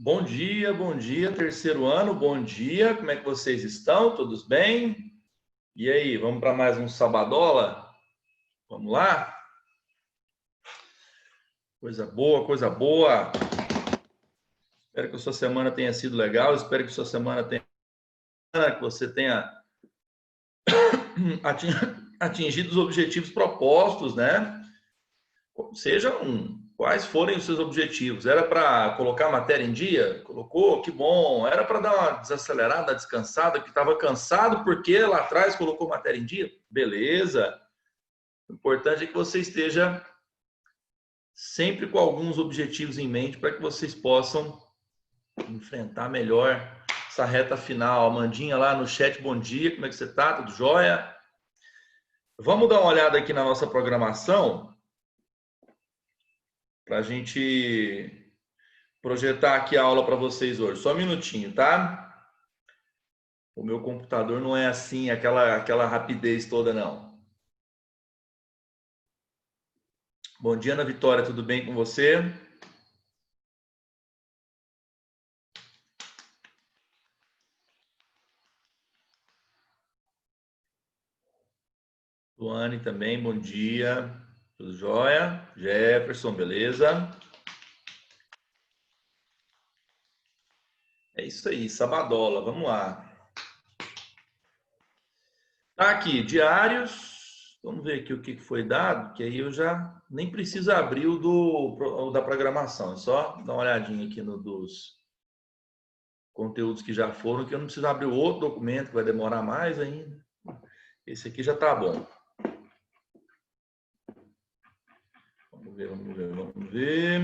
Bom dia, terceiro ano, bom dia, como é que vocês estão? Todos bem? E aí, vamos para mais um Sabadola? Vamos lá? Coisa boa, coisa boa. Espero que a sua semana tenha sido legal, espero que a sua semana tenha, que você tenha atingido os objetivos propostos, né? Sejam quais forem os seus objetivos. Era para colocar a matéria em dia? Colocou? Que bom. Era para dar uma desacelerada, descansada, que estava cansado porque lá atrás colocou matéria em dia? Beleza. O importante é que você esteja sempre com alguns objetivos em mente para que vocês possam enfrentar melhor essa reta final. Amandinha lá no chat, bom dia, como é que você está? Tudo jóia? Vamos dar uma olhada aqui na nossa programação para a gente projetar aqui a aula para vocês hoje. Só um minutinho, tá? O meu computador não é assim, aquela rapidez toda, não. Bom dia, Ana Vitória, tudo bem com você? Luane também, bom dia. Tudo jóia? Jefferson, beleza? É isso aí, Sabadola, vamos lá. Tá aqui, diários. Vamos ver aqui o que foi dado, que aí eu já nem preciso abrir o da programação. É só dar uma olhadinha aqui no dos conteúdos que já foram, que eu não preciso abrir o outro documento, que vai demorar mais ainda. Esse aqui já tá bom. Vamos ver, vamos ver, vamos ver.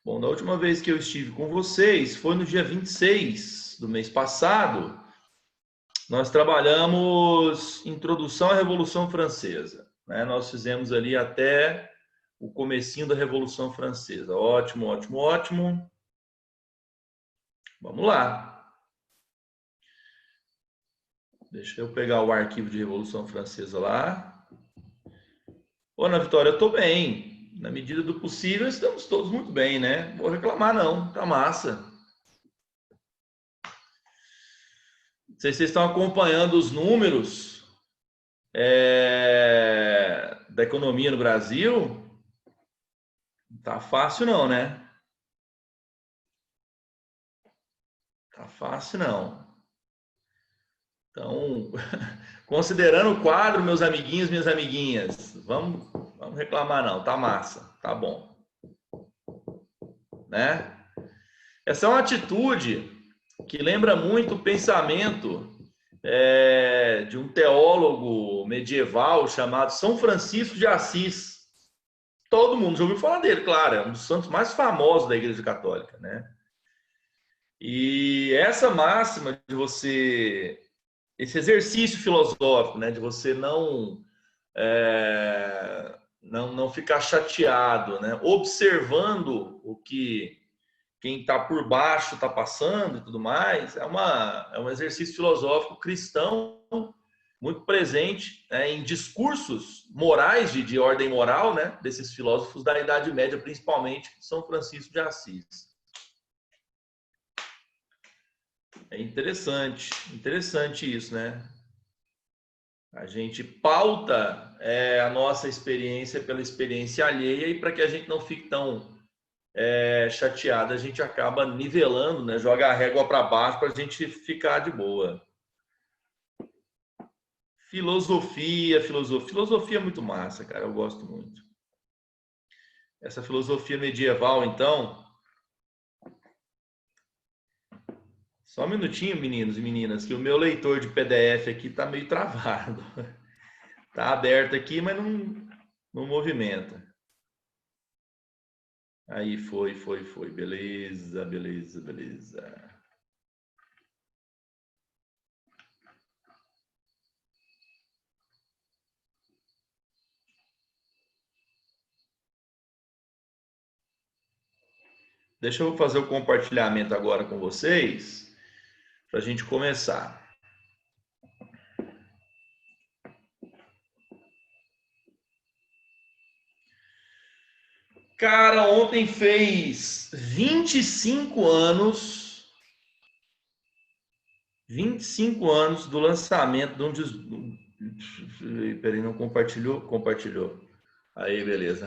Bom, da última vez que eu estive com vocês, foi no dia 26 do mês passado. Nós trabalhamos Introdução à Revolução Francesa, né? Nós fizemos ali até o comecinho da Revolução Francesa. Ótimo, ótimo, ótimo. Vamos lá. Deixa eu pegar o arquivo de Revolução Francesa lá. Ô, Ana Vitória, eu estou bem. Na medida do possível, estamos todos muito bem, né? Não vou reclamar, não. Tá massa. Não sei se vocês estão acompanhando os números da economia no Brasil. Não tá fácil, não, né? Tá fácil, não. Então, considerando o quadro, meus amiguinhos, minhas amiguinhas, vamos reclamar não, tá massa, tá bom, né? Essa é uma atitude que lembra muito o pensamento de um teólogo medieval chamado São Francisco de Assis. Todo mundo já ouviu falar dele, claro, é um dos santos mais famosos da Igreja Católica, né? E essa máxima de você, esse exercício filosófico, né, de você não ficar chateado, né, observando o que quem está por baixo está passando e tudo mais, é um exercício filosófico cristão muito presente, né, em discursos morais de ordem moral, né, desses filósofos da Idade Média, principalmente São Francisco de Assis. É interessante isso, né? A gente pauta a nossa experiência pela experiência alheia e para que a gente não fique tão chateado, a gente acaba nivelando, né? Joga a régua para baixo para a gente ficar de boa. Filosofia é muito massa, cara, eu gosto muito. Essa filosofia medieval, então. Só um minutinho, meninos e meninas, que o meu leitor de PDF aqui tá meio travado. Tá aberto aqui, mas não movimenta. Aí foi. Beleza. Deixa eu fazer o compartilhamento agora com vocês, para a gente começar. Cara, ontem fez 25 anos, 25 anos do lançamento de um dos. Peraí, não compartilhou? Compartilhou. Aí, beleza.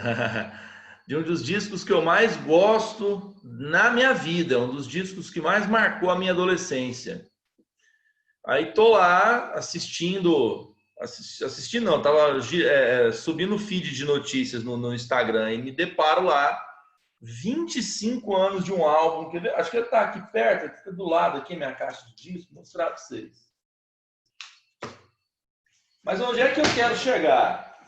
De um dos discos que eu mais gosto na minha vida, um dos discos que mais marcou a minha adolescência. Aí tô lá assistindo não, tava subindo o feed de notícias no Instagram e me deparo lá 25 anos de um álbum, quer ver? Acho que ele tá aqui perto, ele fica do lado aqui, minha caixa de disco, vou mostrar para vocês. Mas onde é que eu quero chegar?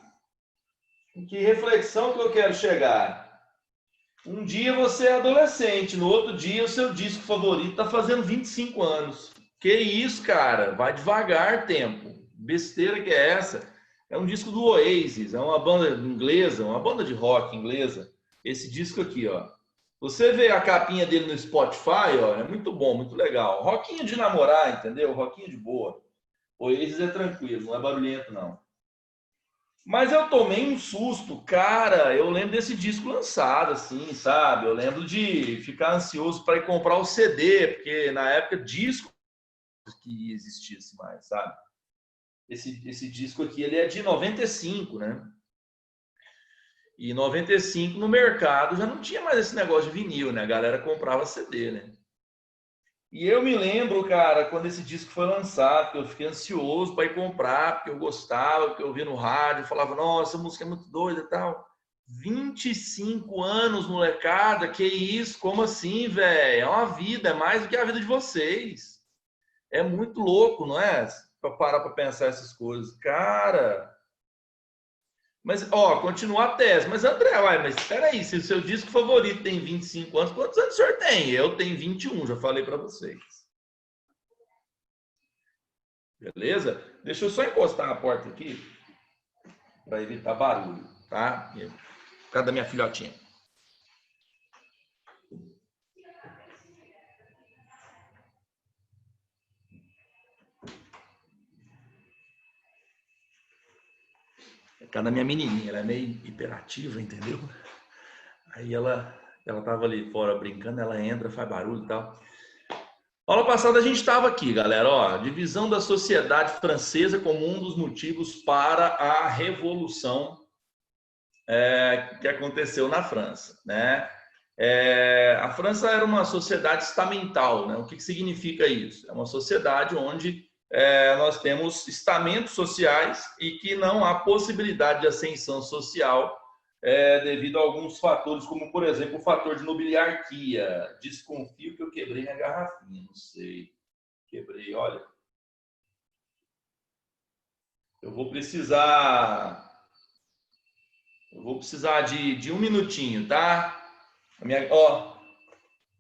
Em que reflexão que eu quero chegar? Um dia você é adolescente, no outro dia o seu disco favorito está fazendo 25 anos. Que isso, cara? Vai devagar, tempo. Besteira que é essa? É um disco do Oasis, é uma banda inglesa, uma banda de rock inglesa. Esse disco aqui, ó. Você vê a capinha dele no Spotify, ó, é muito bom, muito legal. Rockinho de namorar, entendeu? Rockinho de boa. Oasis é tranquilo, não é barulhento, não. Mas eu tomei um susto, cara. Eu lembro desse disco lançado, assim, sabe? Eu lembro de ficar ansioso para ir comprar o CD, porque na época disco que existisse mais, sabe? Esse disco aqui, ele é de 95, né? E 95 no mercado já não tinha mais esse negócio de vinil, né? A galera comprava CD, né? E eu me lembro, cara, quando esse disco foi lançado, que eu fiquei ansioso para ir comprar, porque eu gostava, porque eu ouvia no rádio, falava, nossa, essa música é muito doida e tal. 25 anos, molecada, que isso? Como assim, velho? É uma vida, é mais do que a vida de vocês. É muito louco, não é? Para parar para pensar essas coisas. Cara, mas, ó, continua a tese. Mas, André, uai, mas espera aí, se o seu disco favorito tem 25 anos, quantos anos o senhor tem? Eu tenho 21, já falei para vocês. Beleza? Deixa eu só encostar a porta aqui para evitar barulho, tá? Por causa da minha filhotinha. Por causa da minha menininha, ela é meio hiperativa, entendeu? Aí ela tava ali fora brincando, ela entra, faz barulho e tal. Aula passada a gente estava aqui, galera, ó, divisão da sociedade francesa como um dos motivos para a revolução que aconteceu na França, né? A França era uma sociedade estamental, né? O que significa isso? É uma sociedade onde nós temos estamentos sociais e que não há possibilidade de ascensão social devido a alguns fatores, como, por exemplo, o fator de nobiliarquia. Desconfio que eu quebrei minha garrafinha, não sei. Quebrei, olha. Eu vou precisar. Eu vou precisar de um minutinho, tá? Ó,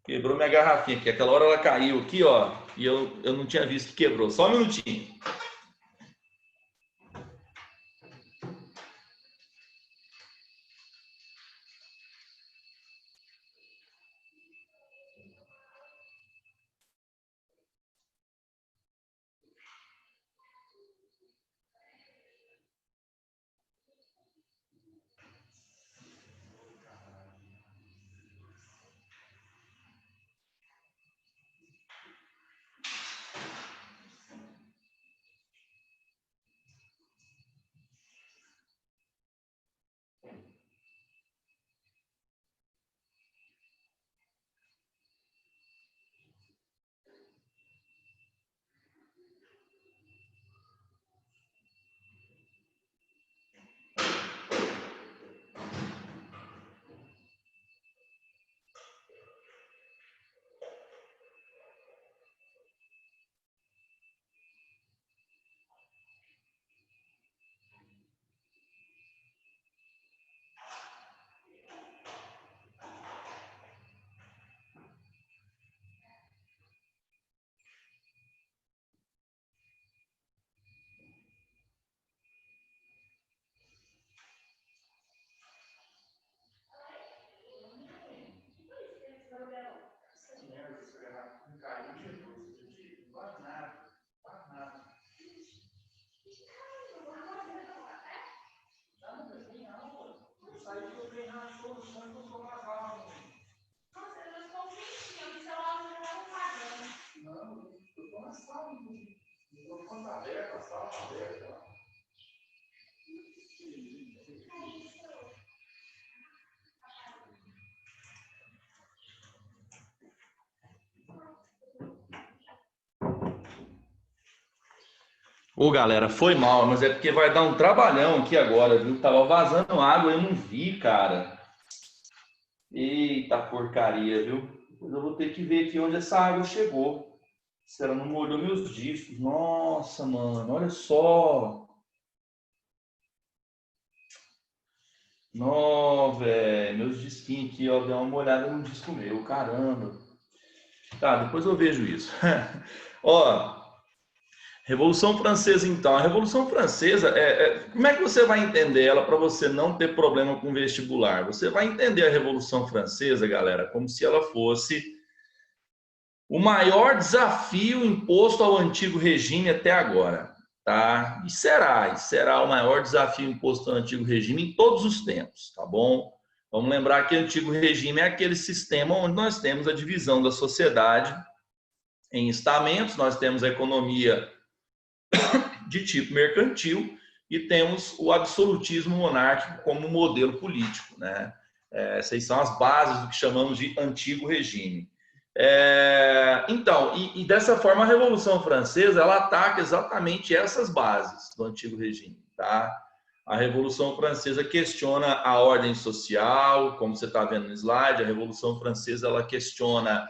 quebrou minha garrafinha aqui. Aquela hora ela caiu aqui, ó. E eu não tinha visto que quebrou. Só um minutinho. Ô, galera, foi mal, mas é porque vai dar um trabalhão aqui agora, viu? Tava vazando água, eu não vi, cara. Eita porcaria, viu? Depois eu vou ter que ver aqui onde essa água chegou. Se ela não molhou meus discos. Nossa, mano, olha só. Nó, velho, meus disquinhos aqui, ó, deu uma olhada no disco meu, caramba. Tá, depois eu vejo isso. Ó, Revolução Francesa, então. A Revolução Francesa, como é que você vai entender ela para você não ter problema com vestibular? Você vai entender a Revolução Francesa, galera, como se ela fosse o maior desafio imposto ao antigo regime até agora, tá? E será o maior desafio imposto ao antigo regime em todos os tempos, tá bom? Vamos lembrar que o antigo regime é aquele sistema onde nós temos a divisão da sociedade em estamentos, nós temos a economia de tipo mercantil e temos o absolutismo monárquico como modelo político, né? Essas são as bases do que chamamos de antigo regime. Então, dessa forma a Revolução Francesa ela ataca exatamente essas bases do antigo regime, tá? A Revolução Francesa questiona a ordem social, como você está vendo no slide. A Revolução Francesa ela questiona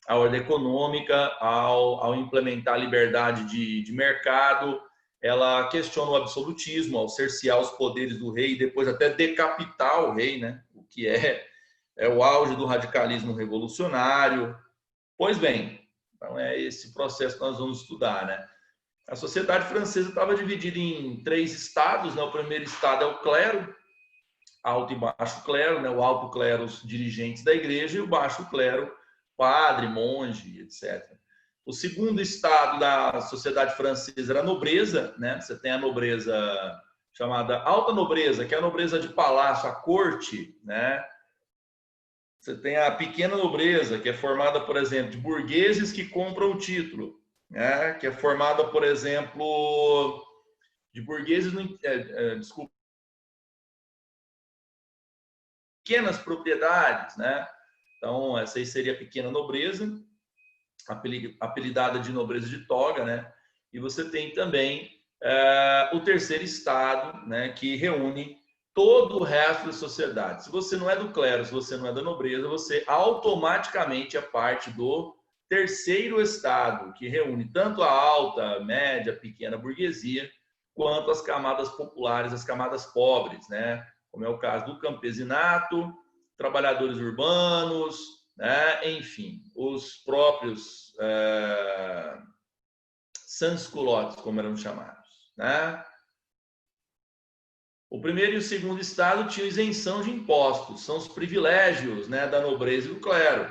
a ordem econômica ao implementar a liberdade de mercado. Ela questiona o absolutismo ao cercear os poderes do rei e depois até decapitar o rei, né? O que é o auge do radicalismo revolucionário. Pois bem, então é esse processo que nós vamos estudar, né? A sociedade francesa estava dividida em 3 estados, né? O primeiro estado é o clero, alto e baixo clero, né? O alto clero, os dirigentes da igreja, e o baixo clero, padre, monge, etc. O segundo estado da sociedade francesa era a nobreza, né? Você tem a nobreza chamada alta nobreza, que é a nobreza de palácio, a corte, né? Você tem a pequena nobreza, que é formada, por exemplo, de burgueses que compram o título, né? Que é formada, por exemplo, de burgueses, desculpa, pequenas propriedades, né? Então, essa aí seria a pequena nobreza, apelidada de nobreza de toga, né? E você tem também o terceiro estado, né? Que reúne todo o resto da sociedade. Se você não é do clero, se você não é da nobreza, você automaticamente é parte do terceiro estado, que reúne tanto a alta, média, pequena burguesia, quanto as camadas populares, as camadas pobres, né? Como é o caso do campesinato, trabalhadores urbanos, né? Enfim, os próprios sans-culottes, como eram chamados, né? O primeiro e o segundo estado tinham isenção de impostos, são os privilégios, né, da nobreza e do clero.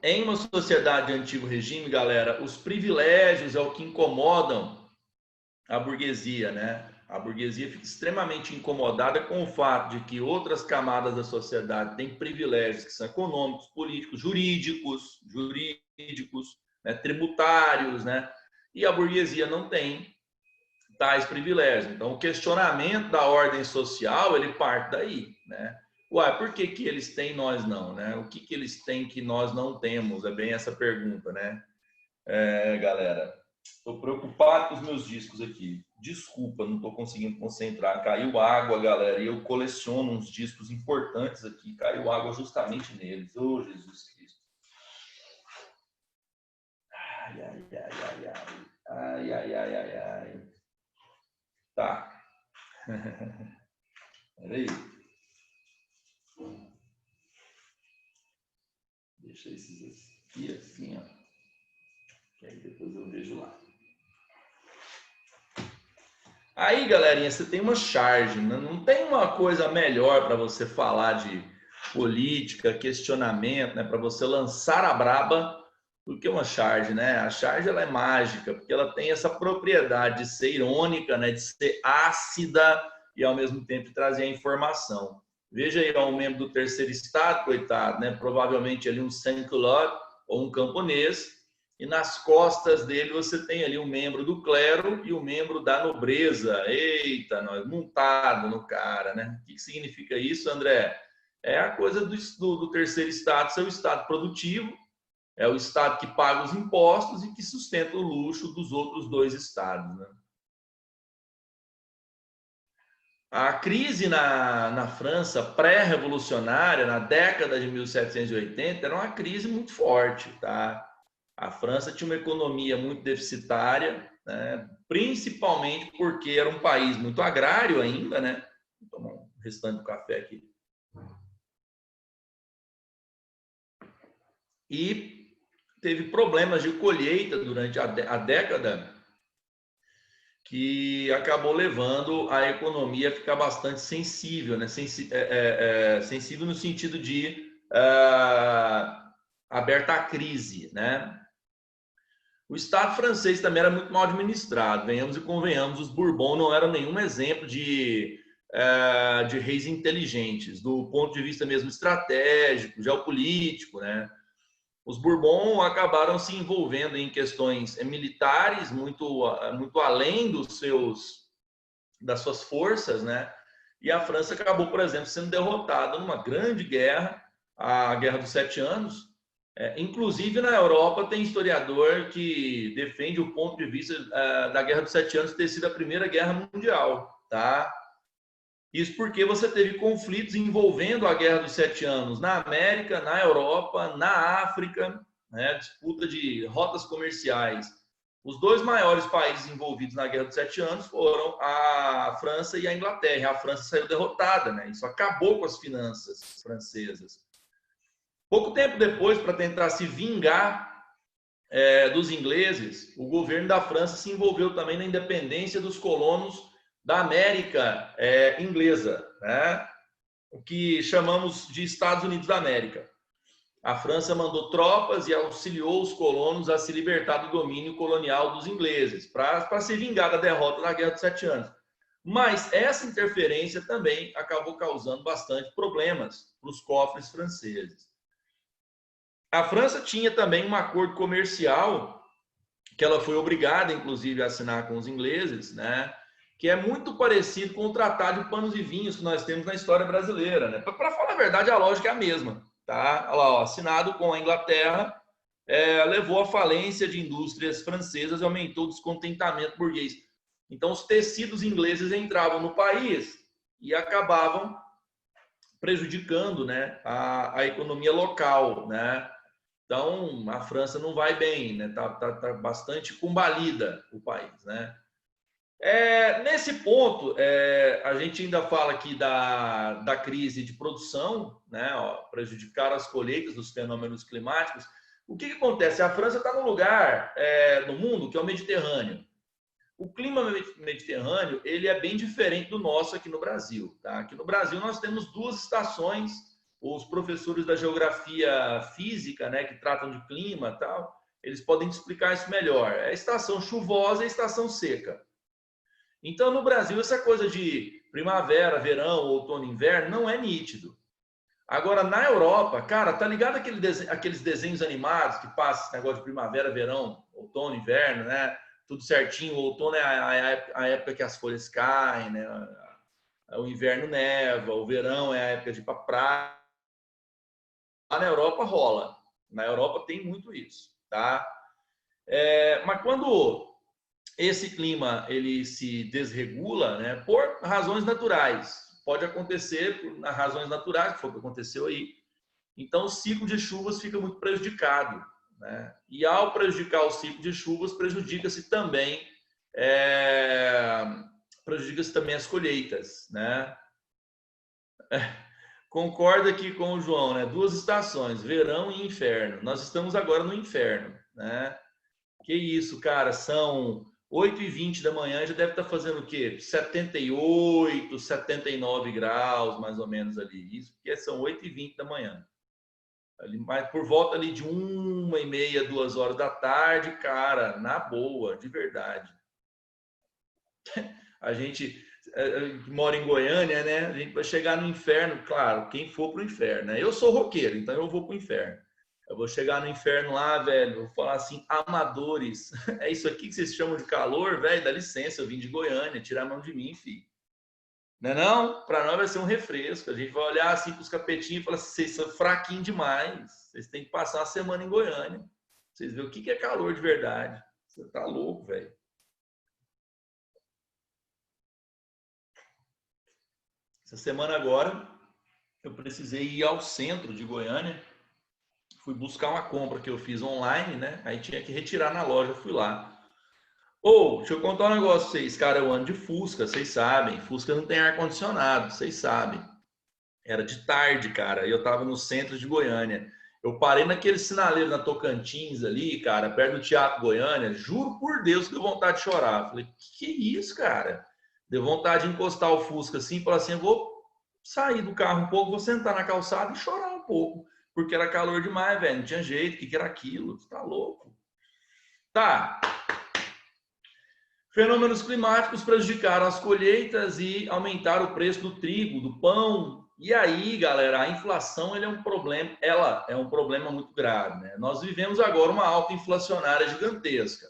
Em uma sociedade de antigo regime, galera, os privilégios é o que incomodam a burguesia, né? A burguesia fica extremamente incomodada com o fato de que outras camadas da sociedade têm privilégios que são econômicos, políticos, jurídicos, né, tributários, né? E a burguesia não tem tais privilégios. Então, o questionamento da ordem social, ele parte daí, né? Uai, por que que eles têm e nós não, né? O que que eles têm que nós não temos? É bem essa pergunta, né? Galera, estou preocupado com os meus discos aqui. Desculpa, não estou conseguindo concentrar. Caiu água, galera, e eu coleciono uns discos importantes aqui. Caiu água justamente neles. Oh, Jesus Cristo. Ai, ai, ai, ai, ai. Ai, ai, ai, ai, ai. Tá. Peraí. Deixa esses aqui assim, ó. Que aí depois eu vejo lá. Aí, galerinha, você tem uma charge, né? Não tem uma coisa melhor para você falar de política, questionamento, né? Para você lançar a braba do que uma charge, né? A charge ela é mágica, porque ela tem essa propriedade de ser irônica, né? De ser ácida e ao mesmo tempo trazer a informação. Veja aí, um membro do terceiro estado, coitado, né? Provavelmente ali um sans-culotte ou um camponês. e nas costas dele você tem ali um membro do clero e um membro da nobreza. Eita, nós montado no cara, né? O que significa isso, André? É a coisa do terceiro estado, ser o estado produtivo, é o estado que paga os impostos e que sustenta o luxo dos outros dois estados, né? A crise na França pré-revolucionária, na década de 1780, era uma crise muito forte, tá? A França tinha uma economia muito deficitária, né? Principalmente porque era um país muito agrário ainda, né? Vou tomar um restante do café aqui. E teve problemas de colheita durante a década, que acabou levando a economia a ficar bastante sensível, né? Sensível no sentido de aberta à crise, né? O Estado francês também era muito mal administrado, venhamos e convenhamos, os Bourbon não eram nenhum exemplo de reis inteligentes, do ponto de vista mesmo estratégico, geopolítico, né? Os Bourbon acabaram se envolvendo em questões militares muito além das suas forças, né? E a França acabou, por exemplo, sendo derrotada numa grande guerra, a Guerra dos Sete Anos. Inclusive na Europa tem historiador que defende o ponto de vista da Guerra dos Sete Anos ter sido a Primeira Guerra Mundial, tá? Isso porque você teve conflitos envolvendo a Guerra dos Sete Anos na América, na Europa, na África, né? Disputa de rotas comerciais. Os dois maiores países envolvidos na Guerra dos Sete Anos foram a França e a Inglaterra. A França saiu derrotada, né? Isso acabou com as finanças francesas. Pouco tempo depois, para tentar se vingar dos ingleses, o governo da França se envolveu também na independência dos colonos da América inglesa, né? O que chamamos de Estados Unidos da América. A França mandou tropas e auxiliou os colonos a se libertar do domínio colonial dos ingleses, para se vingar da derrota na Guerra dos Sete Anos. Mas essa interferência também acabou causando bastante problemas para os cofres franceses. A França tinha também um acordo comercial que ela foi obrigada, inclusive, a assinar com os ingleses, né? Que é muito parecido com o Tratado de Panos e Vinhos que nós temos na história brasileira, né? Para falar a verdade, a lógica é a mesma, tá? Olha lá, ó, assinado com a Inglaterra, levou à falência de indústrias francesas e aumentou o descontentamento burguês. Então, os tecidos ingleses entravam no país e acabavam prejudicando, né, a economia local, né? Então, a França não vai bem, né? Tá bastante combalida o país, né? Nesse ponto, a gente ainda fala aqui da crise de produção, né? Ó, prejudicar as colheitas dos fenômenos climáticos. O que acontece? A França está num lugar no mundo que é o Mediterrâneo. O clima mediterrâneo ele é bem diferente do nosso aqui no Brasil. Tá? Aqui no Brasil nós temos duas estações. Os professores da geografia física, né, que tratam de clima e tal, eles podem te explicar isso melhor. É a estação chuvosa e a estação seca. Então, no Brasil, essa coisa de primavera, verão, outono, inverno não é nítido. Agora, na Europa, cara, tá ligado aqueles desenhos animados que passam esse negócio de primavera, verão, outono, inverno, né? Tudo certinho. O outono é a época que as folhas caem, né? O inverno neva, o verão é a época de ir pra praia. Lá na Europa rola. Na Europa tem muito isso, tá? Mas quando esse clima ele se desregula, né, por razões naturais, pode acontecer por razões naturais, que foi o que aconteceu aí. Então, o ciclo de chuvas fica muito prejudicado, né? E ao prejudicar o ciclo de chuvas, prejudica-se também as colheitas, né? Concordo aqui com o João, né? Duas estações, verão e inferno. Nós estamos agora no inferno, né? Que isso, cara, são 8h20 da manhã, já deve estar fazendo o quê? 78, 79 graus, mais ou menos ali. Isso porque são 8h20 da manhã. Ali, mas por volta ali de 1h30, 2h da tarde, cara, na boa, de verdade. A gente mora em Goiânia, né? A gente vai chegar no inferno, claro, quem for para o inferno, né? Eu sou roqueiro, então eu vou para o inferno. Eu vou chegar no inferno lá, velho, vou falar assim, amadores, é isso aqui que vocês chamam de calor, velho? Dá licença, eu vim de Goiânia, tira a mão de mim, filho. Não é não? Para nós vai ser um refresco. A gente vai olhar assim para os capetinhos e falar assim, vocês são fraquinhos demais. Vocês têm que passar uma semana em Goiânia. Vocês verem o que é calor de verdade. Você tá louco, velho. Essa semana agora, eu precisei ir ao centro de Goiânia. Fui buscar uma compra que eu fiz online, né? Aí tinha que retirar na loja, fui lá. Deixa eu contar um negócio pra vocês, cara. Eu ando de Fusca, vocês sabem. Fusca não tem ar-condicionado, vocês sabem. Era de tarde, cara, e eu tava no centro de Goiânia. Eu parei naquele sinaleiro na Tocantins ali, cara, perto do Teatro Goiânia. Juro por Deus que deu vontade de chorar. Falei, que é isso, cara? Deu vontade de encostar o Fusca assim e falar assim, eu vou sair do carro um pouco, vou sentar na calçada e chorar um pouco. Porque era calor demais, velho. Não tinha jeito. O que era aquilo? Você tá louco? Tá. Fenômenos climáticos prejudicaram as colheitas e aumentaram o preço do trigo, do pão. E aí, galera, a inflação ela é um problema muito grave, né? Nós vivemos agora uma alta inflacionária gigantesca.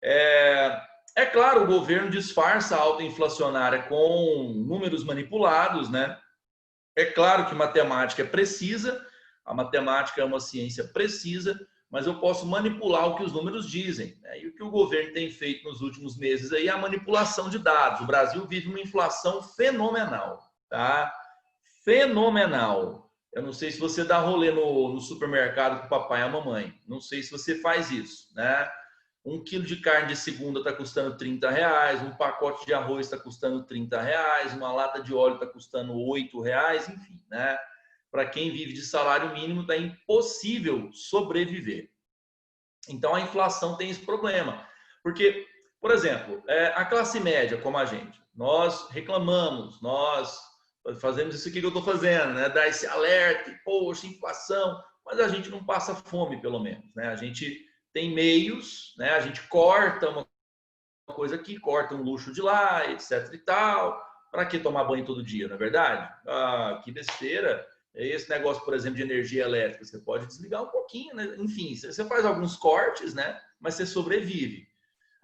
É claro, o governo disfarça a alta inflacionária com números manipulados, né? É claro que matemática é precisa, a matemática é uma ciência precisa, mas eu posso manipular o que os números dizem, né? E o que o governo tem feito nos últimos meses aí é a manipulação de dados. O Brasil vive uma inflação fenomenal, tá? Fenomenal. Eu não sei se você dá rolê no supermercado com o papai e a mamãe. Não sei se você faz isso, né? 1 quilo de carne de segunda está custando R$ 30, um pacote de arroz está custando R$ 30, uma lata de óleo está custando R$ 8, enfim, né? Para quem vive de salário mínimo, está impossível sobreviver. Então, a inflação tem esse problema. Porque, por exemplo, a classe média, como a gente, nós reclamamos, nós fazemos isso aqui que eu estou fazendo, né? Dar esse alerta, poxa, inflação, mas a gente não passa fome, pelo menos, né? A gente tem meios, né? A gente corta uma coisa aqui, corta um luxo de lá, etc e tal. Para que tomar banho todo dia, não é verdade? Ah, que besteira. Esse negócio, por exemplo, de energia elétrica, você pode desligar um pouquinho, né? Enfim, você faz alguns cortes, né? Mas você sobrevive.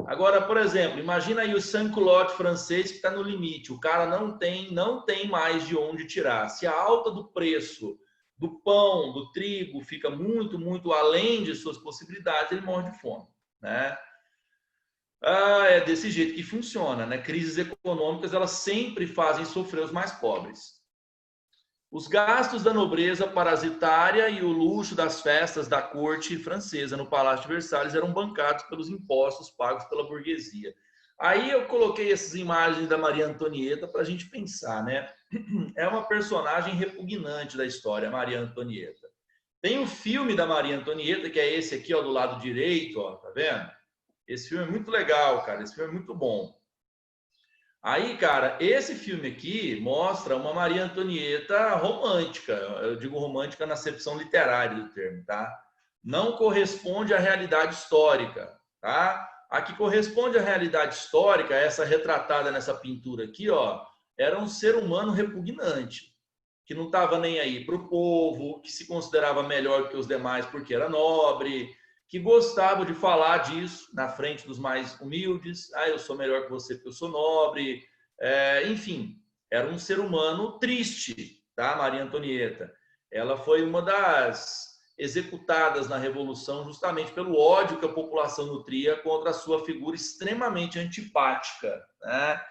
Agora, por exemplo, imagina aí o sans-culotte francês que está no limite. O cara não tem mais de onde tirar. Se a alta do preço do pão, do trigo, fica muito, muito além de suas possibilidades, ele morre de fome, né? É desse jeito que funciona, né? Crises econômicas, elas sempre fazem sofrer os mais pobres. Os gastos da nobreza parasitária e o luxo das festas da corte francesa no Palácio de Versalhes eram bancados pelos impostos pagos pela burguesia. Aí eu coloquei essas imagens da Maria Antonieta para a gente pensar, né? É uma personagem repugnante da história, a Maria Antonieta. Tem o filme da Maria Antonieta, que é esse aqui, ó, do lado direito, ó, tá vendo? Esse filme é muito legal, cara. Esse filme é muito bom. Aí, cara, esse filme aqui mostra uma Maria Antonieta romântica. Eu digo romântica na acepção literária do termo, tá? Não corresponde à realidade histórica, tá? A que corresponde à realidade histórica, essa retratada nessa pintura aqui, ó, era um ser humano repugnante, que não estava nem aí para o povo, que se considerava melhor que os demais porque era nobre, que gostava de falar disso na frente dos mais humildes. Ah, eu sou melhor que você porque eu sou nobre. Enfim, era um ser humano triste, tá? Maria Antonieta. Ela foi uma das executadas na Revolução justamente pelo ódio que a população nutria contra a sua figura extremamente antipática, né?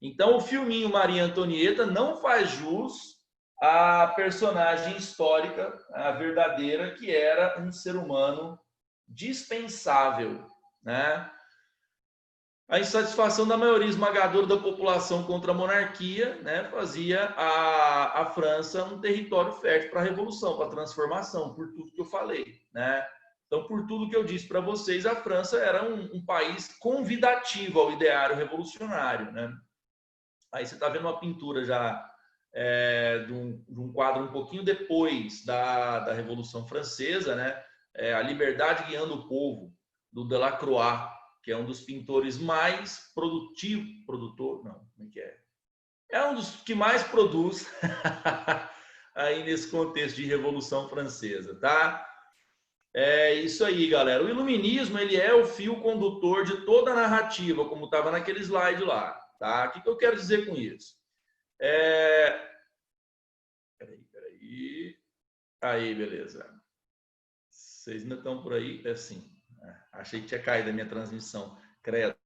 Então, o filminho Maria Antonieta não faz jus à personagem histórica, a verdadeira, que era um ser humano dispensável, né? A insatisfação da maioria esmagadora da população contra a monarquia, né, fazia a França um território fértil para a revolução, para a transformação, por tudo que eu falei, né? Então, por tudo que eu disse para vocês, a França era um país convidativo ao ideário revolucionário, né? Aí você está vendo uma pintura já de um quadro um pouquinho depois da Revolução Francesa, né? A Liberdade Guiando o Povo, do Delacroix, que é um dos pintores mais produtor, não, como é que é? É um dos que mais produz aí nesse contexto de Revolução Francesa, tá? É isso aí, galera. O iluminismo, ele é o fio condutor de toda a narrativa, como estava naquele slide lá, tá? O que eu quero dizer com isso? Peraí. Aí, beleza. Vocês ainda estão por aí? É assim. Achei que tinha caído a minha transmissão. Credo.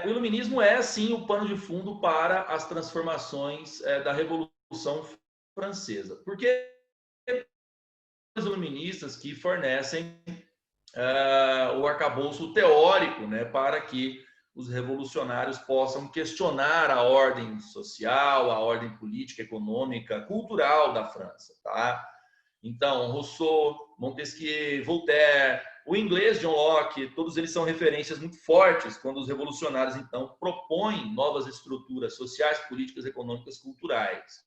O iluminismo é, sim, o pano de fundo para as transformações da Revolução Francesa. Porque os iluministas que fornecem o arcabouço teórico, né, para que os revolucionários possam questionar a ordem social, a ordem política, econômica, cultural da França, tá? Então, Rousseau, Montesquieu, Voltaire, o inglês John Locke, todos eles são referências muito fortes quando os revolucionários, então, propõem novas estruturas sociais, políticas, econômicas, culturais.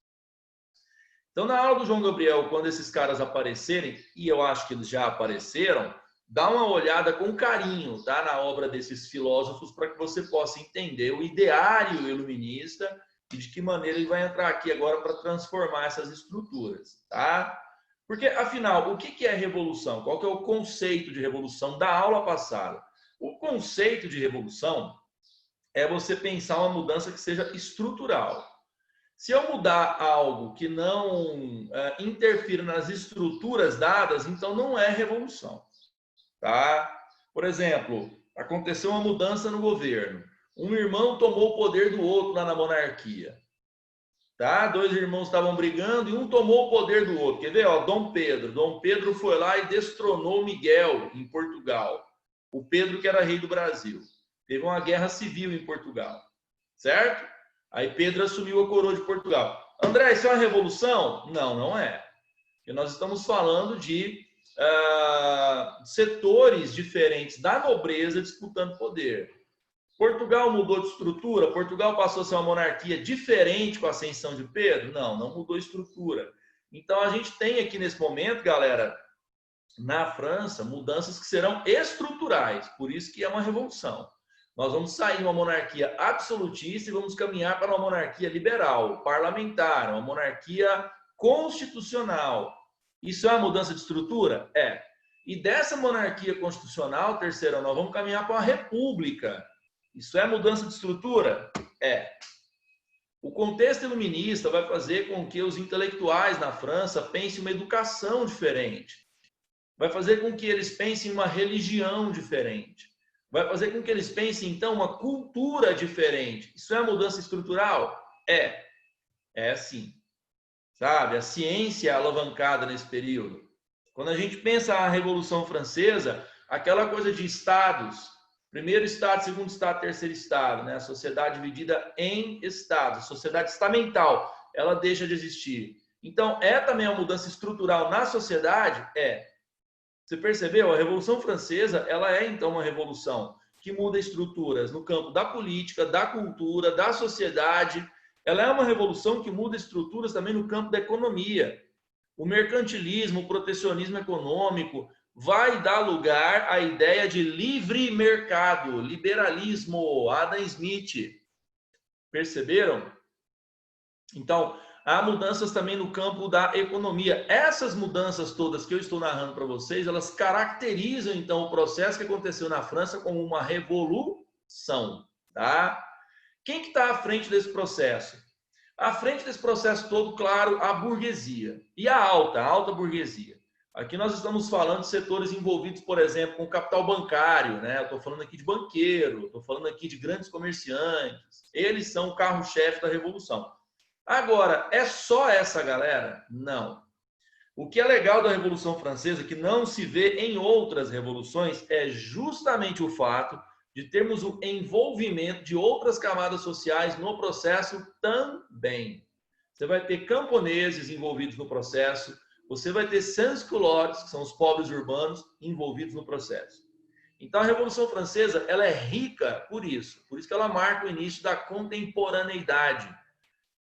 Então, na aula do João Gabriel, quando esses caras aparecerem, e eu acho que eles já apareceram, dá uma olhada com carinho, tá, na obra desses filósofos para que você possa entender o ideário iluminista e de que maneira ele vai entrar aqui agora para transformar essas estruturas, tá? Porque, afinal, o que é revolução? Qual que é o conceito de revolução da aula passada? O conceito de revolução é você pensar uma mudança que seja estrutural. Se eu mudar algo que não interfira nas estruturas dadas, então não é revolução, tá? Por exemplo, aconteceu uma mudança no governo. Um irmão tomou o poder do outro lá na monarquia. Tá? Dois irmãos estavam brigando e um tomou o poder do outro. Quer ver? Ó, Dom Pedro. Dom Pedro foi lá e destronou Miguel em Portugal. O Pedro que era rei do Brasil. Teve uma guerra civil em Portugal. Certo? Aí Pedro assumiu a coroa de Portugal. André, isso é uma revolução? Não, não é. Porque nós estamos falando de setores diferentes da nobreza disputando poder. Portugal mudou de estrutura? Portugal passou a ser uma monarquia diferente com a ascensão de Pedro? Não, não mudou estrutura. Então a gente tem aqui nesse momento, galera, na França, mudanças que serão estruturais, por isso que é uma revolução. Nós vamos sair de uma monarquia absolutista e vamos caminhar para uma monarquia liberal, parlamentar, uma monarquia constitucional. Isso é uma mudança de estrutura? É. E dessa monarquia constitucional, terceira, nós vamos caminhar para uma república. Isso é mudança de estrutura? É. O contexto iluminista vai fazer com que os intelectuais na França pensem uma educação diferente. Vai fazer com que eles pensem uma religião diferente. Vai fazer com que eles pensem, então, uma cultura diferente. Isso é mudança estrutural? É. É sim. Sabe? A ciência é alavancada nesse período. Quando a gente pensa a Revolução Francesa, aquela coisa de estados, primeiro estado, segundo estado, terceiro estado, né? A sociedade dividida em estados, a sociedade estamental, ela deixa de existir. Então, é também uma mudança estrutural na sociedade? É. Você percebeu? A Revolução Francesa, ela é então uma revolução que muda estruturas no campo da política, da cultura, da sociedade. Ela é uma revolução que muda estruturas também no campo da economia. O mercantilismo, o protecionismo econômico vai dar lugar à ideia de livre mercado, liberalismo, Adam Smith. Perceberam? Então, há mudanças também no campo da economia. Essas mudanças todas que eu estou narrando para vocês, elas caracterizam, então, o processo que aconteceu na França como uma revolução, tá? Quem que está à frente desse processo? À frente desse processo todo, claro, a burguesia e a alta burguesia. Aqui nós estamos falando de setores envolvidos, por exemplo, com capital bancário, né? Eu estou falando aqui de banqueiro, estou falando aqui de grandes comerciantes. Eles são o carro-chefe da revolução. Agora, é só essa galera? Não. O que é legal da Revolução Francesa, que não se vê em outras revoluções, é justamente o fato de termos o envolvimento de outras camadas sociais no processo também. Você vai ter camponeses envolvidos no processo, você vai ter sans-culottes, que são os pobres urbanos, envolvidos no processo. Então, a Revolução Francesa, ela é rica por isso que ela marca o início da contemporaneidade.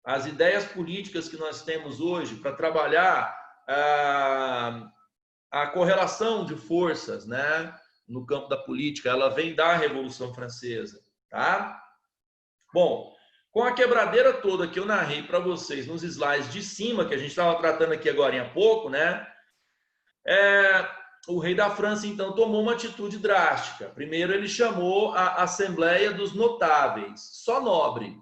As ideias políticas que nós temos hoje para trabalhar a correlação de forças, né, no campo da política, ela vem da Revolução Francesa, tá? Bom, com a quebradeira toda que eu narrei para vocês nos slides de cima, que a gente estava tratando aqui agora há pouco, né? O rei da França, então, tomou uma atitude drástica. Primeiro, ele chamou a Assembleia dos Notáveis, só nobre,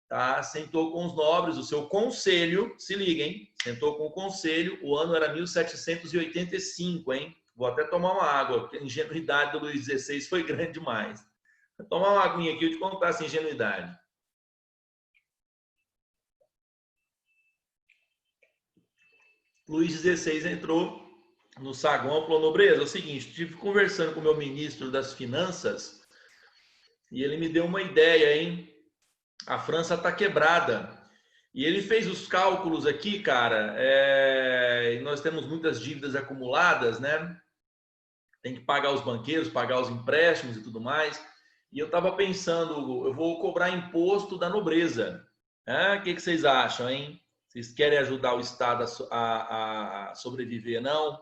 tá? Sentou com os nobres, o seu conselho, se liguem, sentou com o conselho, o ano era 1785, hein? Vou até tomar uma água, porque a ingenuidade do Luís XVI foi grande demais. Vou tomar uma aguinha aqui e te contar essa ingenuidade. Luís XVI entrou no saguão e falou: nobreza, é o seguinte, estive conversando com o meu ministro das Finanças e ele me deu uma ideia, hein? A França está quebrada. E ele fez os cálculos aqui, cara, nós temos muitas dívidas acumuladas, né? Tem que pagar os banqueiros, pagar os empréstimos e tudo mais. E eu estava pensando, eu vou cobrar imposto da nobreza. O que vocês acham, hein? Vocês querem ajudar o Estado a sobreviver, não?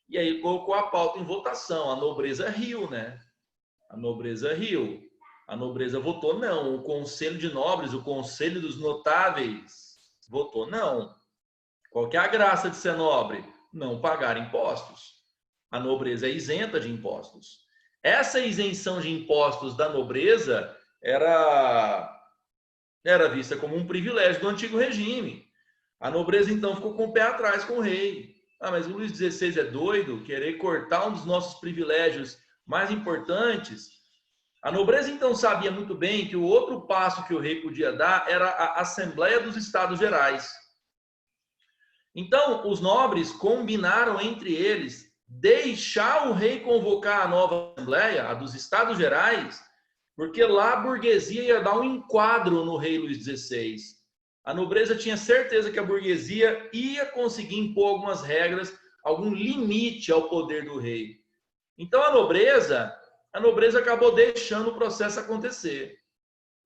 E aí colocou a pauta em votação. A nobreza riu, né? A nobreza riu. A nobreza votou não. O Conselho de Nobres, o Conselho dos Notáveis, votou não. Qual que é a graça de ser nobre? Não pagar impostos. A nobreza é isenta de impostos. Essa isenção de impostos da nobreza era vista como um privilégio do antigo regime. A nobreza, então, ficou com o pé atrás com o rei. Mas o Luís XVI é doido, querer cortar um dos nossos privilégios mais importantes. A nobreza, então, sabia muito bem que o outro passo que o rei podia dar era a Assembleia dos Estados Gerais. Então, os nobres combinaram entre eles deixar o rei convocar a nova Assembleia, a dos Estados Gerais, porque lá a burguesia ia dar um enquadro no rei Luís XVI. A nobreza tinha certeza que a burguesia ia conseguir impor algumas regras, algum limite ao poder do rei. Então, a nobreza acabou deixando o processo acontecer.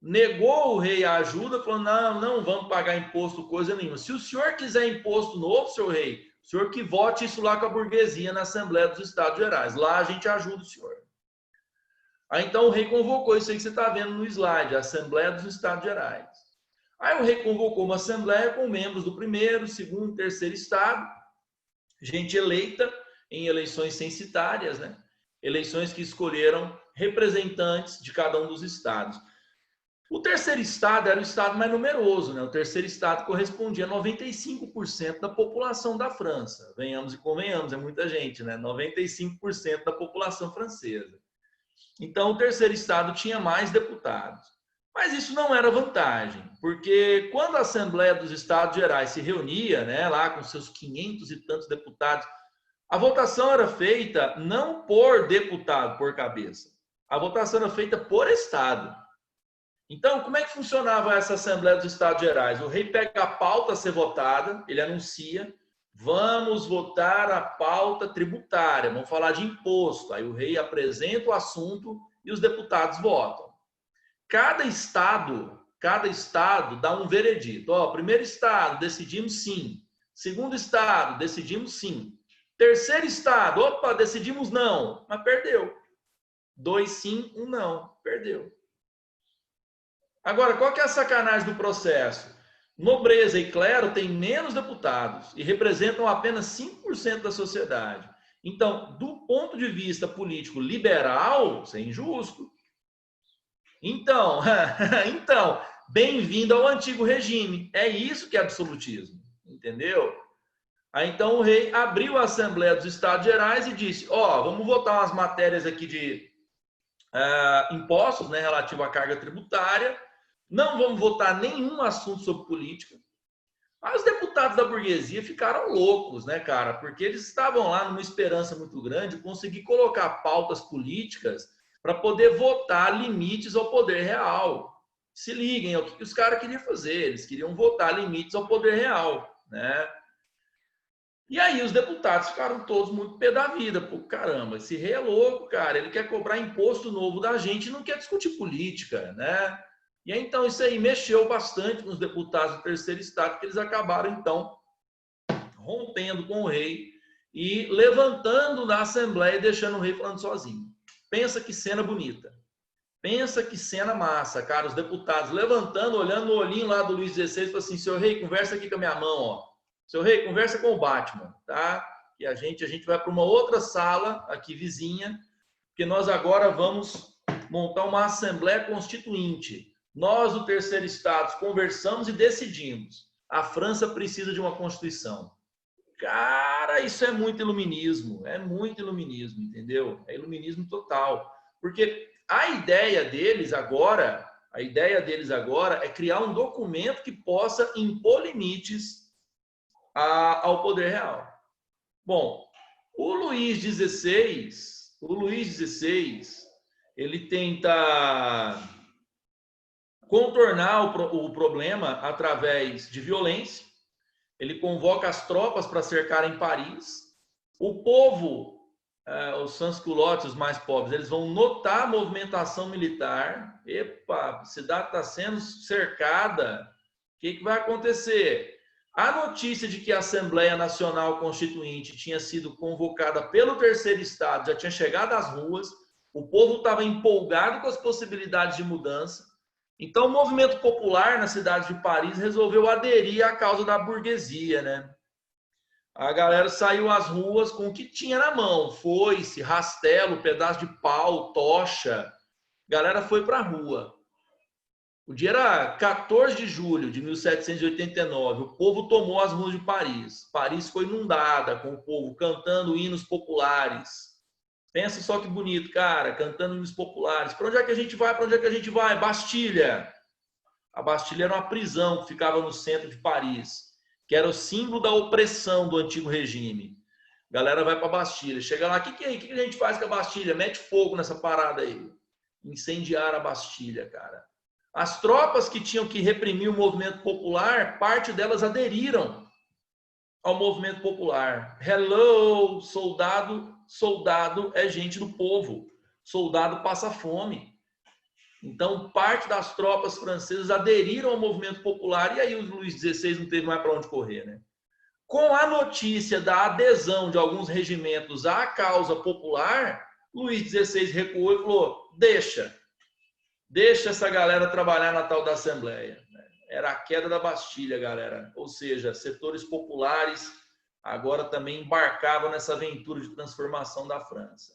Negou o rei a ajuda, falou: não vamos pagar imposto, coisa nenhuma. Se o senhor quiser imposto novo, senhor rei, o senhor que vote isso lá com a burguesia na Assembleia dos Estados Gerais. Lá a gente ajuda o senhor. Aí então o rei convocou isso aí que você está vendo no slide, a Assembleia dos Estados Gerais. Aí o rei convocou uma assembleia com membros do primeiro, segundo, terceiro estado, gente eleita em eleições censitárias, né? Eleições que escolheram representantes de cada um dos estados. O terceiro estado era o estado mais numeroso, né? O terceiro estado correspondia a 95% da população da França. Venhamos e convenhamos, é muita gente, né? 95% da população francesa. Então, o terceiro estado tinha mais deputados. Mas isso não era vantagem, porque quando a Assembleia dos Estados Gerais se reunia, né, lá com seus 500 e tantos deputados, a votação era feita não por deputado, por cabeça. A votação era feita por estado. Então, como é que funcionava essa Assembleia dos Estados Gerais? O rei pega a pauta a ser votada, ele anuncia: vamos votar a pauta tributária, vamos falar de imposto. Aí o rei apresenta o assunto e os deputados votam. Cada estado dá um veredito. Primeiro estado, decidimos sim. Segundo estado, decidimos sim. Terceiro estado, decidimos não, mas perdeu. 2 sim, 1 não, perdeu. Agora, qual que é a sacanagem do processo? Nobreza e clero têm menos deputados e representam apenas 5% da sociedade. Então, do ponto de vista político liberal, isso é injusto. Então, bem-vindo ao antigo regime. É isso que é absolutismo, entendeu? Aí, então, o rei abriu a Assembleia dos Estados Gerais e disse: vamos votar umas matérias aqui de impostos, né, relativo à carga tributária. Não vamos votar nenhum assunto sobre política. Aí os deputados da burguesia ficaram loucos, né, cara? Porque eles estavam lá numa esperança muito grande de conseguir colocar pautas políticas para poder votar limites ao poder real. Se liguem, é o que os caras queriam fazer. Eles queriam votar limites ao poder real, né? E aí os deputados ficaram todos muito pé da vida. Pô, caramba, esse rei é louco, cara. Ele quer cobrar imposto novo da gente e não quer discutir política, né? E aí, então, isso aí mexeu bastante com os deputados do terceiro estado, que eles acabaram, então, rompendo com o rei e levantando na Assembleia e deixando o rei falando sozinho. Pensa que cena bonita. Pensa que cena massa, cara. Os deputados levantando, olhando no olhinho lá do Luís XVI e falando assim: senhor rei, conversa aqui com a minha mão, ó. Senhor rei, conversa com o Batman, tá? que a gente vai para uma outra sala aqui vizinha, porque nós agora vamos montar uma Assembleia Constituinte. Nós, do Terceiro Estado, conversamos e decidimos. A França precisa de uma Constituição. Cara, isso é muito iluminismo, entendeu? É iluminismo total. Porque a ideia deles agora é criar um documento que possa impor limites ao poder real. Bom, o Luís XVI, ele tenta contornar o problema através de violência. Ele convoca as tropas para cercarem Paris. O povo, os sans-culottes, os mais pobres, eles vão notar a movimentação militar. Epa, a cidade está sendo cercada. O que vai acontecer? A notícia de que a Assembleia Nacional Constituinte tinha sido convocada pelo Terceiro Estado já tinha chegado às ruas. O povo estava empolgado com as possibilidades de mudança. Então, o movimento popular na cidade de Paris resolveu aderir à causa da burguesia, né? A galera saiu às ruas com o que tinha na mão: foice, rastelo, pedaço de pau, tocha. A galera foi para a rua. O dia era 14 de julho de 1789. O povo tomou as ruas de Paris. Paris foi inundada com o povo cantando hinos populares. Pensa só que bonito, cara, cantando hinos populares. Para onde é que a gente vai? Para onde é que a gente vai? Bastilha. A Bastilha era uma prisão que ficava no centro de Paris, que era o símbolo da opressão do antigo regime. A galera vai para a Bastilha. Chega lá, o que a gente faz com a Bastilha? Mete fogo nessa parada aí. Incendiar a Bastilha, cara. As tropas que tinham que reprimir o movimento popular, parte delas aderiram ao movimento popular. Hello, soldado é gente do povo. Soldado passa fome. Então, parte das tropas francesas aderiram ao movimento popular e aí o Luís XVI não teve mais para onde correr, né? Com a notícia da adesão de alguns regimentos à causa popular, Luís XVI recuou e falou: deixa essa galera trabalhar na tal da Assembleia. Era a queda da Bastilha, galera. Ou seja, setores populares agora também embarcavam nessa aventura de transformação da França.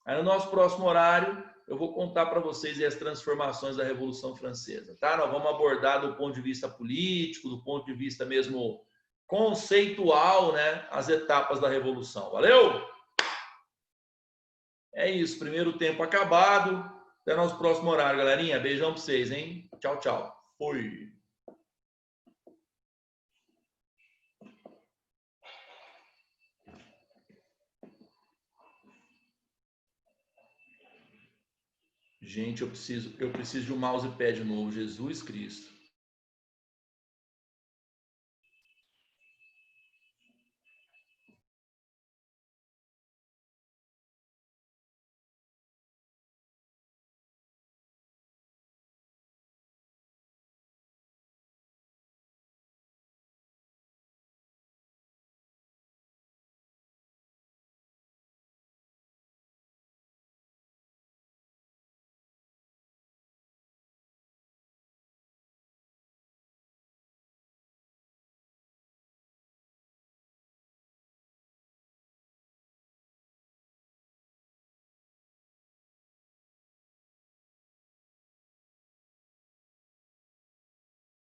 Aí no nosso próximo horário, eu vou contar para vocês as transformações da Revolução Francesa, tá? Nós vamos abordar do ponto de vista político, do ponto de vista mesmo conceitual, né, as etapas da Revolução. Valeu? É isso, primeiro tempo acabado. Até o nosso próximo horário, galerinha. Beijão para vocês, hein? Tchau, tchau. Fui. Gente, eu preciso de um mousepad novo. Jesus Cristo.